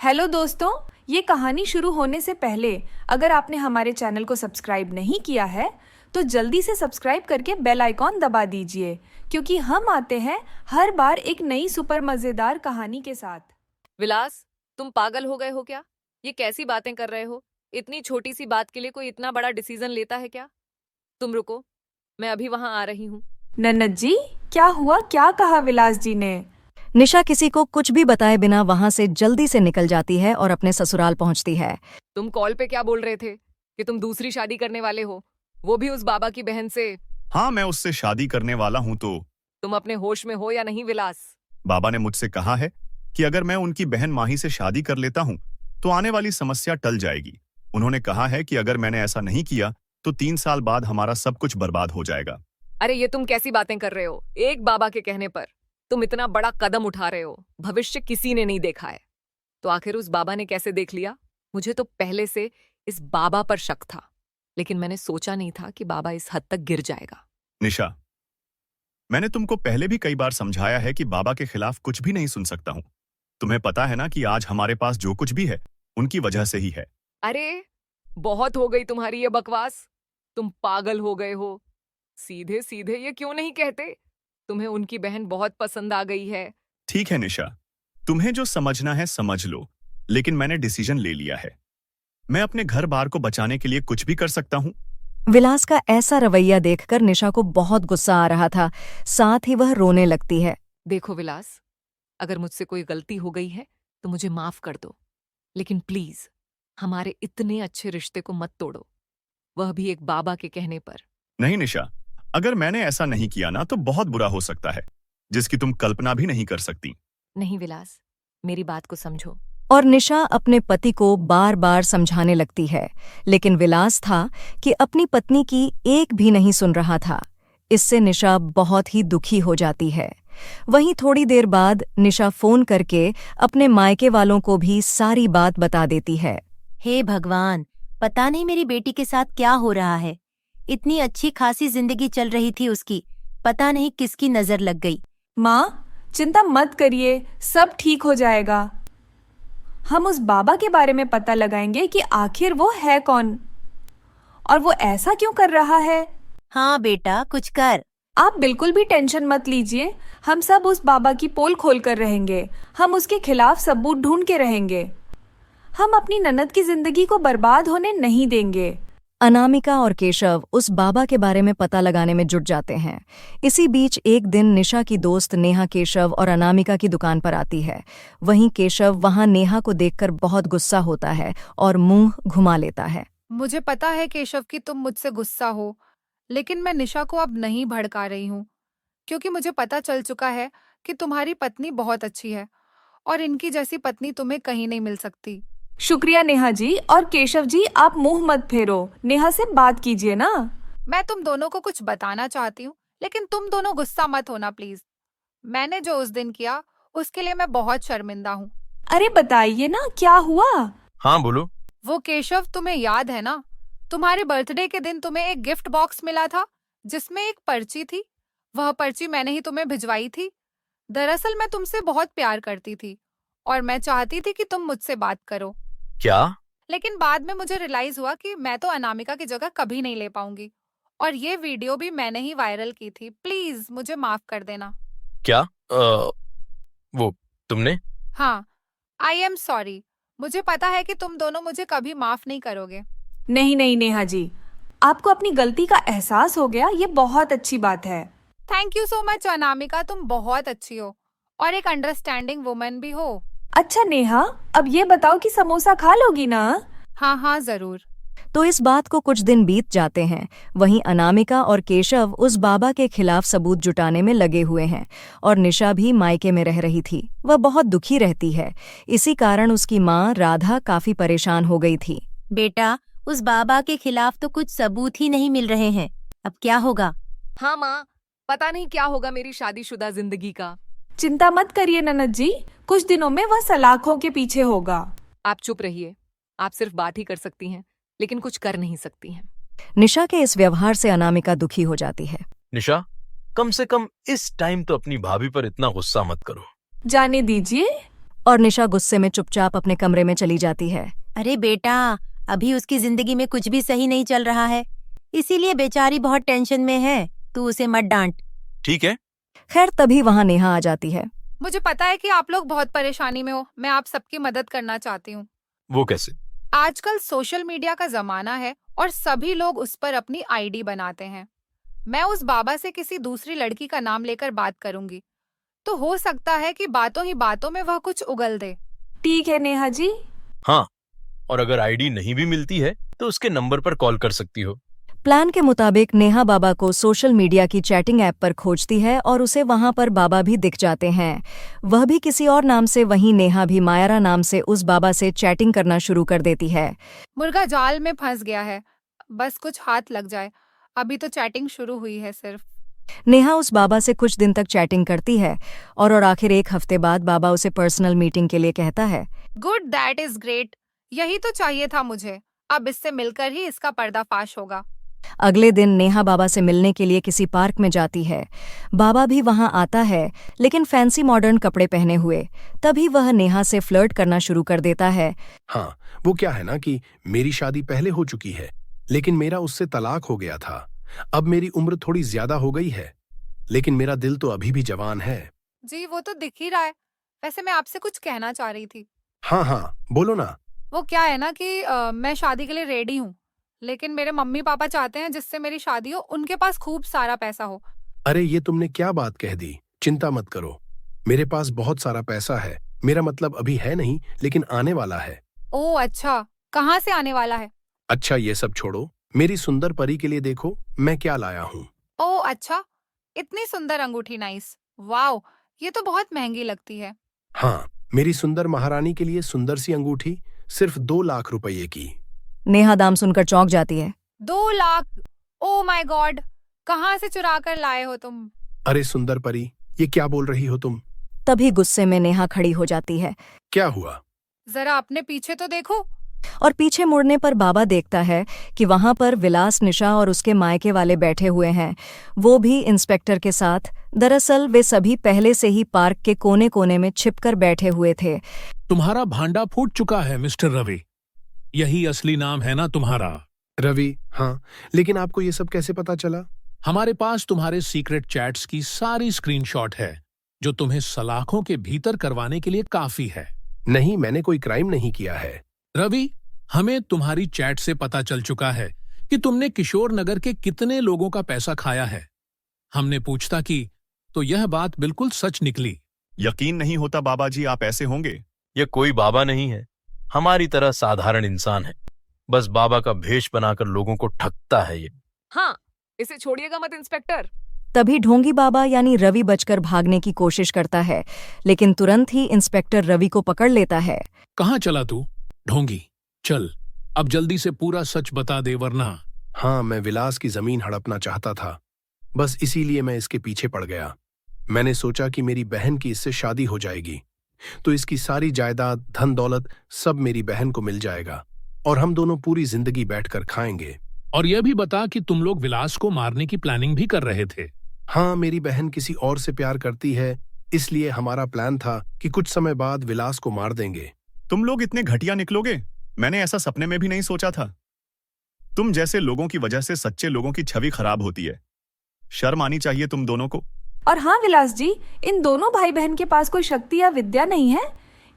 Hello दोस्तों, ये कहानी शुरू होने से पहले अगर आपने हमारे चैनल को सब्सक्राइब नहीं किया है तो जल्दी से सब्सक्राइब करके बेल आइकॉन दबा दीजिए, क्योंकि हम आते हैं हर बार एक नई सुपर मजेदार कहानी के साथ। विलास, तुम पागल हो गए हो क्या? ये कैसी बातें कर रहे हो? इतनी छोटी सी बात के लिए कोई इतना बड़ा डिसीजन लेता है क्या? तुम रुको, मैं अभी वहां आ रही हूँ। नन्नत जी, क्या हुआ? क्या कहा विलास जी ने? निशा किसी को कुछ भी बताए बिना वहां से जल्दी से निकल जाती है और अपने ससुराल पहुंचती है। तुम कॉल पे क्या बोल रहे थे कि तुम दूसरी शादी करने वाले हो, वो भी उस बाबा की बहन से? हाँ, मैं उससे शादी करने वाला हूँ। तो तुम अपने होश में हो या नहीं विलास? बाबा ने मुझसे कहा है कि अगर मैं उनकी बहन माही से शादी कर लेता हूँ तो आने वाली समस्या टल जाएगी। उन्होंने कहा है कि अगर मैंने ऐसा नहीं किया तो 3 साल बाद हमारा सब कुछ बर्बाद हो जाएगा। अरे ये तुम कैसी बातें कर रहे हो? एक बाबा के कहने पर तुम इतना बड़ा कदम उठा रहे हो। भविष्य किसी ने नहीं देखा है, तो आखिर उस बाबा ने कैसे देख लिया? मुझे तो पहले से इस बाबा पर शक था, लेकिन मैंने सोचा नहीं था कि बाबा इस हद तक गिर जाएगा। निशा, मैंने तुमको पहले भी कई बार समझाया है कि बाबा के खिलाफ कुछ भी नहीं सुन सकता हूँ। तुम्हें पता है ना कि आज हमारे पास जो कुछ भी है उनकी वजह से ही है। अरे बहुत हो गई तुम्हारी ये बकवास। तुम पागल हो गए हो। सीधे सीधे ये क्यों नहीं कहते तुम्हें उनकी बहन बहुत पसंद आ गई है? ठीक है निशा, तुम्हें जो समझना है समझ लो, लेकिन मैंने डिसीजन ले लिया है। मैं अपने घर बार को बचाने के लिए कुछ भी कर सकता हूँ। विलास का ऐसा रवैया देखकर निशा को बहुत गुस्सा आ रहा था, साथ ही वह रोने लगती है। देखो विलास, अगर मुझसे कोई गलती हो गई है तो मुझे माफ कर दो, लेकिन प्लीज हमारे इतने अच्छे रिश्ते को मत तोड़ो, वह भी एक बाबा के कहने पर। नहीं निशा, अगर मैंने ऐसा नहीं किया ना तो बहुत बुरा हो सकता है, जिसकी तुम कल्पना भी नहीं कर सकती। नहीं विलास, मेरी बात को समझो। और निशा अपने पति को बार बार समझाने लगती है, लेकिन विलास था कि अपनी पत्नी की एक भी नहीं सुन रहा था। इससे निशा बहुत ही दुखी हो जाती है। वहीं थोड़ी देर बाद निशा फोन करके अपने मायके वालों को भी सारी बात बता देती है। हे भगवान, पता नहीं मेरी बेटी के साथ क्या हो रहा है। इतनी अच्छी खासी जिंदगी चल रही थी उसकी, पता नहीं किसकी नजर लग गई। माँ, चिंता मत करिए, सब ठीक हो जाएगा। हम उस बाबा के बारे में पता लगाएंगे कि आखिर वो है कौन और वो ऐसा क्यों कर रहा है। हाँ बेटा, कुछ कर। आप बिल्कुल भी टेंशन मत लीजिए, हम सब उस बाबा की पोल खोल कर रहेंगे। हम उसके खिलाफ सबूत ढूंढ के रहेंगे। हम अपनी ननद की जिंदगी को बर्बाद होने नहीं देंगे। अनामिका और केशव उस बाबा के बारे में पता लगाने में जुट जाते हैं। इसी बीच एक दिन निशा की दोस्त नेहा केशव और अनामिका की दुकान पर आती है। वहीं केशव वहां नेहा को देखकर बहुत गुस्सा होता है और मुंह घुमा लेता है। मुझे पता है केशव कि तुम मुझसे गुस्सा हो, लेकिन मैं निशा को अब नहीं भड़का रही हूँ, क्योंकि मुझे पता चल चुका है कि तुम्हारी पत्नी बहुत अच्छी है और इनकी जैसी पत्नी तुम्हें कहीं नहीं मिल सकती। शुक्रिया नेहा जी। और केशव जी, आप मुंह मत फेरो, नेहा से बात कीजिए ना। मैं तुम दोनों को कुछ बताना चाहती हूँ, लेकिन तुम दोनों गुस्सा मत होना प्लीज। मैंने जो उस दिन किया उसके लिए मैं बहुत शर्मिंदा हूँ। अरे बताइए ना, क्या हुआ? हाँ बोलो। वो केशव, तुम्हें याद है ना, तुम्हारे बर्थडे के दिन तुम्हें एक गिफ्ट बॉक्स मिला था जिसमें एक पर्ची थी। वह पर्ची मैंने ही तुम्हें भिजवाई थी। दरअसल मैं तुमसे बहुत प्यार करती थी और मैं चाहती थी कि तुम मुझसे बात करो। क्या? लेकिन बाद में मुझे रियलाइज हुआ कि मैं तो अनामिका की जगह कभी नहीं ले पाऊंगी, और ये वीडियो भी मैंने ही वायरल की थी। प्लीज मुझे माफ कर देना। क्या? वो तुमने? हाँ, आई एम सॉरी। मुझे पता है कि तुम दोनों मुझे कभी माफ नहीं करोगे। नहीं नहीं नेहा जी, आपको अपनी गलती का एहसास हो गया, ये बहुत अच्छी बात है। Thank you so much Anamika, तुम बहुत अच्छी हो और एक अंडरस्टैंडिंग वुमन भी हो। अच्छा नेहा, अब ये बताओ कि समोसा खा लोगी ना? हाँ हाँ जरूर। तो इस बात को कुछ दिन बीत जाते हैं। वहीं अनामिका और केशव उस बाबा के खिलाफ सबूत जुटाने में लगे हुए हैं और निशा भी मायके में रह रही थी। वह बहुत दुखी रहती है। इसी कारण उसकी माँ राधा काफी परेशान हो गई थी। बेटा, उस बाबा के खिलाफ तो कुछ सबूत ही नहीं मिल रहे हैं, अब क्या होगा? हाँ माँ, पता नहीं क्या होगा मेरी शादीशुदा जिंदगी का। चिंता मत करिए ननद जी, कुछ दिनों में वह सलाखों के पीछे होगा। आप चुप रहिए। आप सिर्फ बात ही कर सकती हैं, लेकिन कुछ कर नहीं सकती हैं। निशा के इस व्यवहार से अनामिका दुखी हो जाती है। निशा, कम से कम इस टाइम तो अपनी भाभी पर इतना गुस्सा मत करो। जाने दीजिए, और निशा गुस्से में चुपचाप अपने कमरे में चली जाती है। अरे बेटा, अभी उसकी जिंदगी में कुछ भी सही नहीं चल रहा है, इसीलिए बेचारी बहुत टेंशन में है। तू उसे मत डांट। ठीक है। खैर तभी वहां नेहा आ जाती है। मुझे पता है कि आप लोग बहुत परेशानी में हो, मैं आप सबकी मदद करना चाहती हूँ। वो कैसे? आजकल सोशल मीडिया का जमाना है और सभी लोग उस पर अपनी आईडी बनाते हैं। मैं उस बाबा से किसी दूसरी लड़की का नाम लेकर बात करूंगी, तो हो सकता है कि बातों ही बातों में वह कुछ उगल दे। ठीक है नेहा जी। हाँ, और अगर आईडी नहीं भी मिलती है तो उसके नंबर पर कॉल कर सकती हो। प्लान के मुताबिक नेहा बाबा को सोशल मीडिया की चैटिंग ऐप पर खोजती है और उसे वहां पर बाबा भी दिख जाते हैं। वह भी किसी और नाम से, वहीं नेहा भी मायरा नाम से उस बाबा से चैटिंग करना शुरू कर देती है। मुर्गा जाल में फंस गया है, बस कुछ हाथ लग जाए। अभी तो चैटिंग शुरू हुई है सिर्फ। नेहा उस बाबा से कुछ दिन तक चैटिंग करती है और आखिर एक हफ्ते बाद बाबा उसे पर्सनल मीटिंग के लिए कहता है। Good, that is great. यही तो चाहिए था मुझे। अब इससे मिलकर ही इसका पर्दाफाश होगा। अगले दिन नेहा बाबा से मिलने के लिए किसी पार्क में जाती है। बाबा भी वहां आता है, लेकिन फैंसी मॉडर्न कपड़े पहने हुए। तभी वह नेहा से फ्लर्ट करना शुरू कर देता है। हाँ, वो क्या है ना कि मेरी शादी पहले हो चुकी है, लेकिन मेरा उससे तलाक हो गया था। अब मेरी उम्र थोड़ी ज्यादा हो गई है, लेकिन मेरा दिल तो अभी भी जवान है। जी वो तो दिख ही रहा है। वैसे मैं आपसे कुछ कहना चाह रही थी। हाँ, बोलो ना। वो क्या है ना कि मैं शादी के लिए रेडी हूँ, लेकिन मेरे मम्मी पापा चाहते हैं जिससे मेरी शादी हो, उनके पास खूब सारा पैसा हो। अरे ये तुमने क्या बात कह दी। चिंता मत करो, मेरे पास बहुत सारा पैसा है। मेरा मतलब अभी है नहीं, लेकिन आने वाला है। ओह अच्छा, कहाँ से आने वाला है? अच्छा ये सब छोड़ो, मेरी सुंदर परी के लिए देखो मैं क्या लाया हूँ। ओह अच्छा, इतनी सुंदर अंगूठी, नाइस। वाओ, ये तो बहुत महंगी लगती है। हाँ, मेरी सुंदर महारानी के लिए सुंदर सी अंगूठी सिर्फ 2 लाख रुपये की। नेहा दाम सुनकर चौंक जाती है। 2 लाख? ओह माय गॉड, कहाँ से चुरा कर लाए हो तुम? अरे सुंदर परी, ये क्या बोल रही हो तुम? तभी गुस्से में नेहा खड़ी हो जाती है क्या हुआ? जरा अपने पीछे तो देखो। और पीछे मुड़ने पर बाबा देखता है कि वहां पर विलास, निशा और उसके मायके वाले बैठे हुए हैं, वो भी इंस्पेक्टर के साथ। दरअसल वे सभी पहले से ही पार्क के कोने कोने में छिपकर बैठे हुए थे। तुम्हारा भांडा फूट चुका है मिस्टर रवि। यही असली नाम है ना तुम्हारा? रवि, हाँ, लेकिन आपको ये सब कैसे पता चला? हमारे पास तुम्हारे सीक्रेट चैट्स की सारी स्क्रीनशॉट है, जो तुम्हें सलाखों के भीतर करवाने के लिए काफी है। नहीं, मैंने कोई क्राइम नहीं किया है। रवि, हमें तुम्हारी चैट से पता चल चुका है कि तुमने किशोर नगर के कितने लोगों का पैसा खाया है। हमने पूछता की तो यह बात बिल्कुल सच निकली। यकीन नहीं होता बाबा जी, आप ऐसे होंगे। ये कोई बाबा नहीं है, हमारी तरह साधारण इंसान है। बस बाबा का भेष बनाकर लोगों को ठगता है ये। हाँ, इसे छोड़िएगा मत इंस्पेक्टर। तभी ढोंगी बाबा यानी रवि बचकर भागने की कोशिश करता है, लेकिन तुरंत ही इंस्पेक्टर रवि को पकड़ लेता है। कहाँ चला तू ढोंगी? चल अब जल्दी से पूरा सच बता दे, वरना। हाँ, मैं विलास की जमीन हड़पना चाहता था, बस इसीलिए मैं इसके पीछे पड़ गया। मैंने सोचा कि मेरी बहन की इससे शादी हो जाएगी, तो इसकी सारी जायदाद, धन दौलत सब मेरी बहन को मिल जाएगा और हम दोनों पूरी जिंदगी बैठकर खाएंगे। और यह भी बता कि तुम लोग विलास को मारने की प्लानिंग भी कर रहे थे। हाँ, मेरी बहन किसी और से प्यार करती है, इसलिए हमारा प्लान था कि कुछ समय बाद विलास को मार देंगे। तुम लोग इतने घटिया निकलोगे, मैंने ऐसा सपने में भी नहीं सोचा था। तुम जैसे लोगों की वजह से सच्चे लोगों की छवि खराब होती है। शर्म आनी चाहिए तुम दोनों को। और हाँ विलास जी, इन दोनों भाई बहन के पास कोई शक्ति या विद्या नहीं है।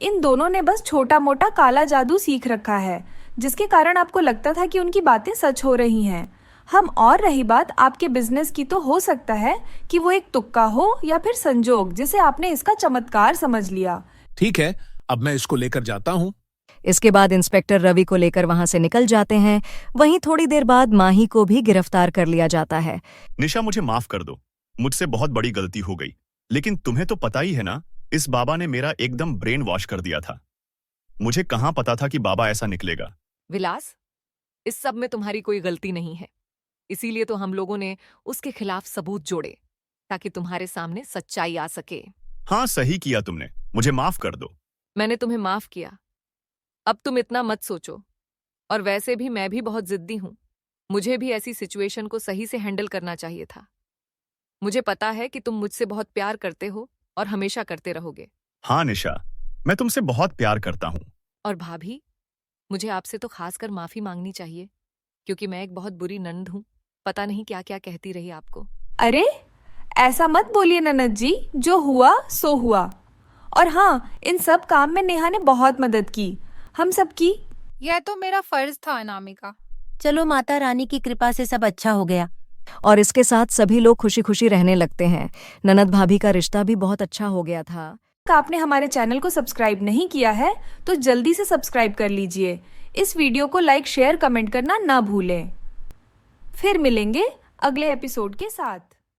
इन दोनों ने बस छोटा मोटा काला जादू सीख रखा है, जिसके कारण आपको लगता था कि उनकी बातें सच हो रही हैं। और रही बात आपके बिजनेस की, तो हो सकता है कि वो एक तुक्का हो या फिर संजोग, जिसे आपने इसका चमत्कार समझ लिया। ठीक है, अब मैं इसको लेकर जाता हूँ। इसके बाद इंस्पेक्टर रवि को लेकर वहां से निकल जाते हैं। वहीं थोड़ी देर बाद माही को भी गिरफ्तार कर लिया जाता है। निशा, मुझे माफ कर दो, मुझसे बहुत बड़ी गलती हो गई। लेकिन तुम्हें तो पता ही है ना, इस बाबा ने मेरा एकदम ब्रेन वॉश कर दिया था। मुझे कहाँ पता था कि बाबा ऐसा निकलेगा। विलास, इस सब में तुम्हारी कोई गलती नहीं है, इसीलिए तो हम लोगों ने उसके खिलाफ सबूत जोड़े, ताकि तुम्हारे सामने सच्चाई आ सके। हाँ, सही किया तुमने, मुझे माफ कर दो। मैंने तुम्हें माफ किया, अब तुम इतना मत सोचो। और वैसे भी मैं भी बहुत जिद्दी हूं, मुझे भी ऐसी सिचुएशन को सही से हैंडल करना चाहिए था। मुझे पता है कि तुम मुझसे बहुत प्यार करते हो और हमेशा करते रहोगे। हाँ निशा, मैं तुमसे बहुत प्यार करता हूँ। और भाभी, मुझे आपसे तो खासकर माफी मांगनी चाहिए, क्योंकि मैं एक बहुत बुरी नंद हूँ। पता नहीं क्या क्या कहती रही आपको। अरे ऐसा मत बोलिए ननद जी, जो हुआ सो हुआ। और हाँ, इन सब काम में नेहा ने बहुत मदद की, हम सब की। यह तो मेरा फर्ज था अनामिका। चलो माता रानी की कृपा से सब अच्छा हो गया। और इसके साथ सभी लोग खुशी खुशी रहने लगते हैं। ननद भाभी का रिश्ता भी बहुत अच्छा हो गया था। आपने हमारे चैनल को सब्सक्राइब नहीं किया है तो जल्दी से सब्सक्राइब कर लीजिए। इस वीडियो को लाइक, शेयर, कमेंट करना ना भूलें। फिर मिलेंगे अगले एपिसोड के साथ।